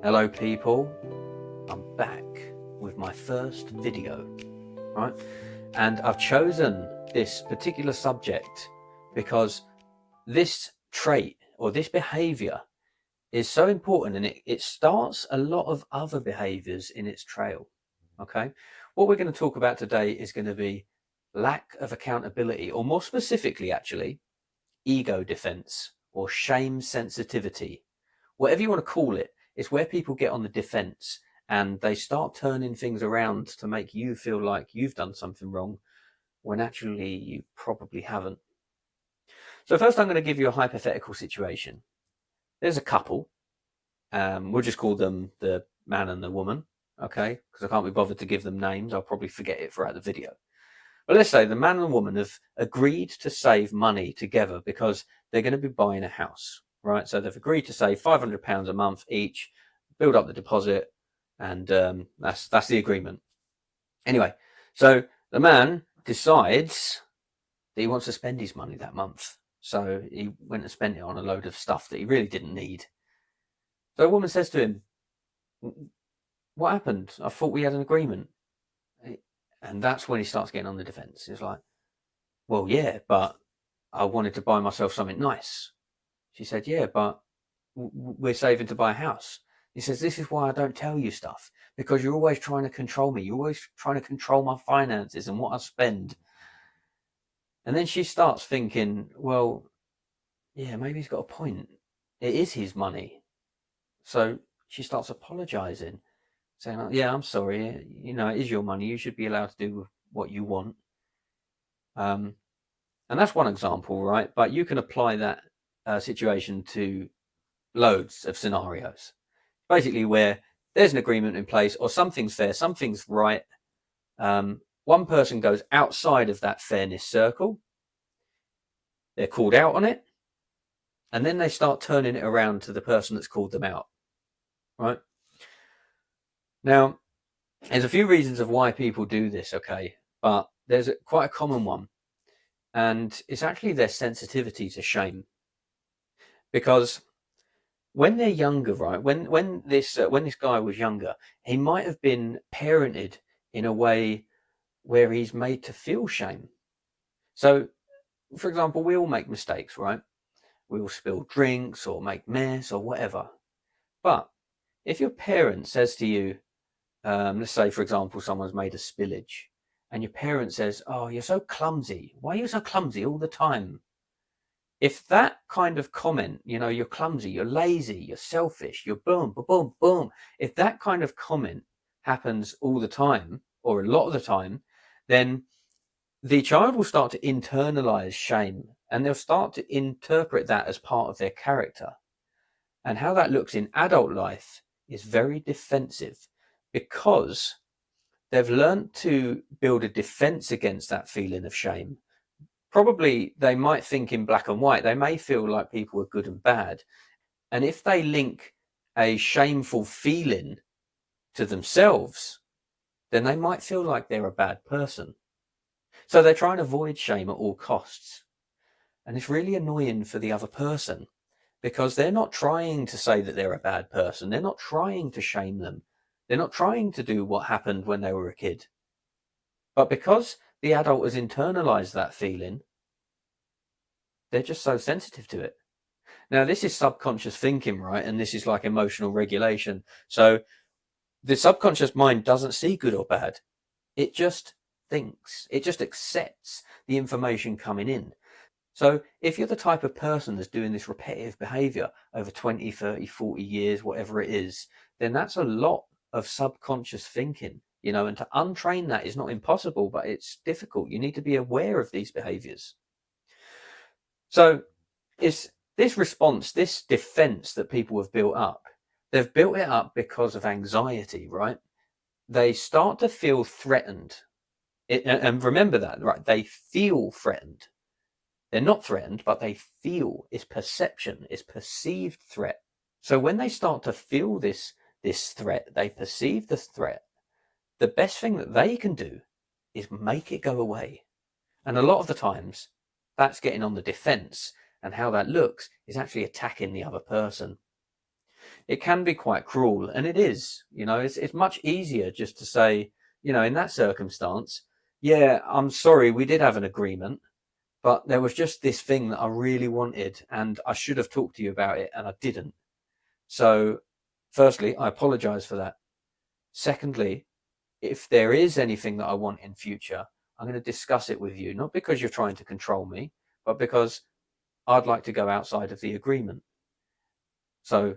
Hello people, I'm back with my first video, right? And I've chosen this particular subject because this trait or this behavior is so important, and it starts a lot of other behaviors in its trail. Okay, what we're going to talk about today is going to be lack of accountability, or more specifically actually, ego defense or shame sensitivity, whatever you want to call it. It's where people get on the defense and they start turning things around to make you feel like you've done something wrong when actually you probably haven't. So first I'm going to give you a hypothetical situation. There's a couple. We'll just call them the man and the woman, okay? Because I can't be bothered to give them names. I'll probably forget it throughout the video. But let's say the man and the woman have agreed to save money together because they're going to be buying a house, right? So they've agreed to save £500 a month each, build up the deposit, and that's the agreement. Anyway, so the man decides that he wants to spend his money that month. So he went and spent it on a load of stuff that he really didn't need. So a woman says to him, "What happened? I thought we had an agreement." And that's when he starts getting on the defense. He's like, "Well, yeah, but I wanted to buy myself something nice." She said, "Yeah, but we're saving to buy a house." He says, "This is why I don't tell you stuff, because you're always trying to control me. You're always trying to control my finances and what I spend." And then she starts thinking, well, yeah, maybe he's got a point. It is his money. So she starts apologizing, saying, "Yeah, I'm sorry. It is your money. You should be allowed to do what you want." And that's one example, right? But you can apply that situation to loads of scenarios. Basically, where there's an agreement in place, or something's fair, something's right. One person goes outside of that fairness circle. They're called out on it. And then they start turning it around to the person that's called them out, right? Now, there's a few reasons of why people do this, okay? But there's quite a common one. And it's actually their sensitivity to shame. Because when they're younger, right, when this guy was younger, he might have been parented in a way where he's made to feel shame. So, for example, we all make mistakes, right? We all spill drinks or make mess or whatever. But if your parent says to you, let's say, for example, someone's made a spillage, and your parent says, "Oh, you're so clumsy. Why are you so clumsy all the time?" If that kind of comment, you're clumsy, you're lazy, you're selfish, you're boom, boom, boom, boom. If that kind of comment happens all the time, or a lot of the time, then the child will start to internalize shame, and they'll start to interpret that as part of their character. And how that looks in adult life is very defensive, because they've learned to build a defense against that feeling of shame. Probably they might think in black and white. They may feel like people are good and bad. And if they link a shameful feeling to themselves, then they might feel like they're a bad person. So they try and avoid shame at all costs. And it's really annoying for the other person, because they're not trying to say that they're a bad person. They're not trying to shame them. They're not trying to do what happened when they were a kid. But because the adult has internalized that feeling, they're just so sensitive to it. Now, this is subconscious thinking, right? And this is like emotional regulation. So the subconscious mind doesn't see good or bad. It just thinks. It just accepts the information coming in. So if you're the type of person that's doing this repetitive behavior over 20, 30, 40 years, whatever it is, then that's a lot of subconscious thinking, and to untrain that is not impossible, but it's difficult. You need to be aware of these behaviors. So it's this response, this defense that people have built up. They've built it up because of anxiety, right? They start to feel threatened. And remember that, right? They feel threatened. They're not threatened, but they feel. It's perception, it's perceived threat. So when they start to feel this threat, they perceive the threat, the best thing that they can do is make it go away. And a lot of the times, that's getting on the defense. And how that looks is actually attacking the other person. it can be quite cruel, and it is. It's much easier just to say, in that circumstance, yeah, I'm sorry, we did have an agreement, but there was just this thing that I really wanted, and I should have talked to you about it, and I didn't. So, firstly, I apologize for that. Secondly, if there is anything that I want in future, I'm going to discuss it with you, not because you're trying to control me, but because I'd like to go outside of the agreement. So,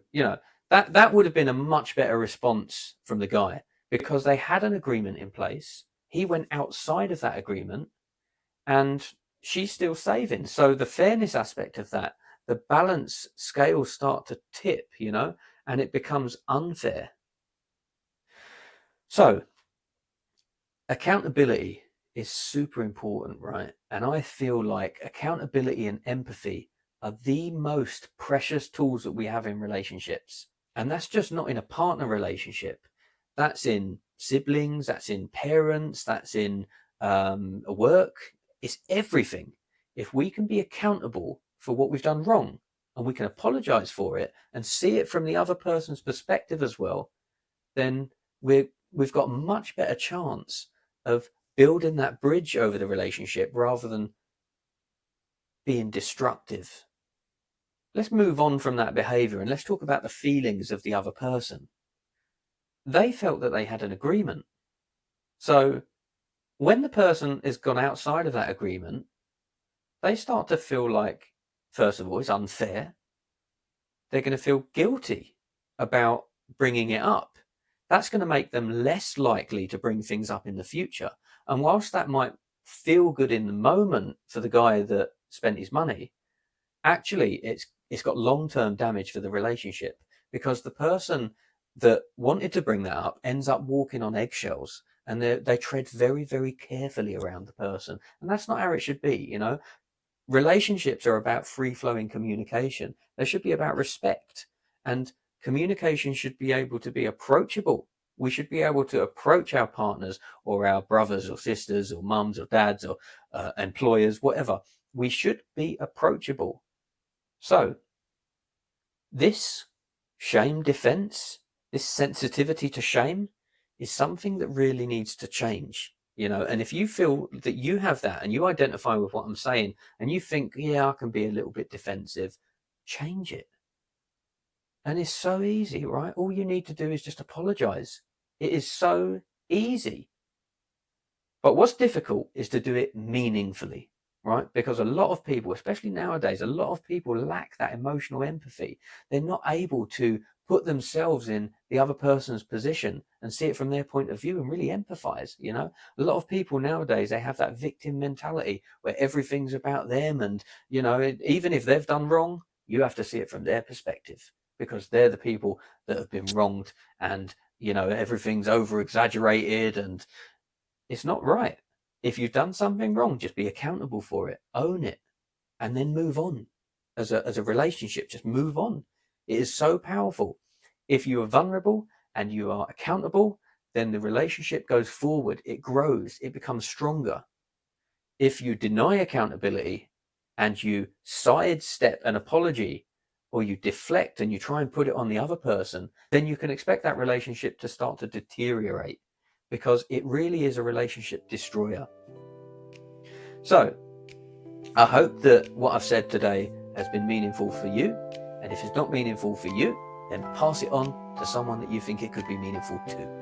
that would have been a much better response from the guy, because they had an agreement in place. He went outside of that agreement, and she's still saving. So the fairness aspect of that, the balance scales start to tip, and it becomes unfair. So accountability is super important, right? And I feel like accountability and empathy are the most precious tools that we have in relationships. And that's just not in a partner relationship. That's in siblings, that's in parents, that's in work. It's everything. If we can be accountable for what we've done wrong, and we can apologize for it and see it from the other person's perspective as well, then we've got a much better chance of building that bridge over the relationship rather than being destructive. Let's move on from that behavior and let's talk about the feelings of the other person. They felt that they had an agreement. So when the person has gone outside of that agreement, they start to feel like, first of all, it's unfair. They're going to feel guilty about bringing it up. That's going to make them less likely to bring things up in the future. And whilst that might feel good in the moment for the guy that spent his money, actually it's got long-term damage for the relationship, because the person that wanted to bring that up ends up walking on eggshells, and they tread very, very carefully around the person. And that's not how it should be. Relationships are about free-flowing communication. They should be about respect, and communication should be able to be approachable. We should be able to approach our partners or our brothers or sisters or mums or dads or employers, whatever. We should be approachable. So this shame defense, this sensitivity to shame, is something that really needs to change. And if you feel that you have that and you identify with what I'm saying and you think, yeah, I can be a little bit defensive, change it. And it's so easy, right? All you need to do is just apologize. It is so easy. But what's difficult is to do it meaningfully, right? Because a lot of people, especially nowadays, a lot of people lack that emotional empathy. They're not able to put themselves in the other person's position and see it from their point of view and really empathize. A lot of people nowadays, they have that victim mentality where everything's about them. And, even if they've done wrong, you have to see it from their perspective, because they're the people that have been wronged, and, everything's over exaggerated, and it's not right. If you've done something wrong, just be accountable for it, own it, and then move on. As a relationship, just move on. It is so powerful. If you are vulnerable and you are accountable, then the relationship goes forward. It grows. It becomes stronger. If you deny accountability and you sidestep an apology, or you deflect and you try and put it on the other person, then you can expect that relationship to start to deteriorate, because it really is a relationship destroyer. So I hope that what I've said today has been meaningful for you. And if it's not meaningful for you, then pass it on to someone that you think it could be meaningful to.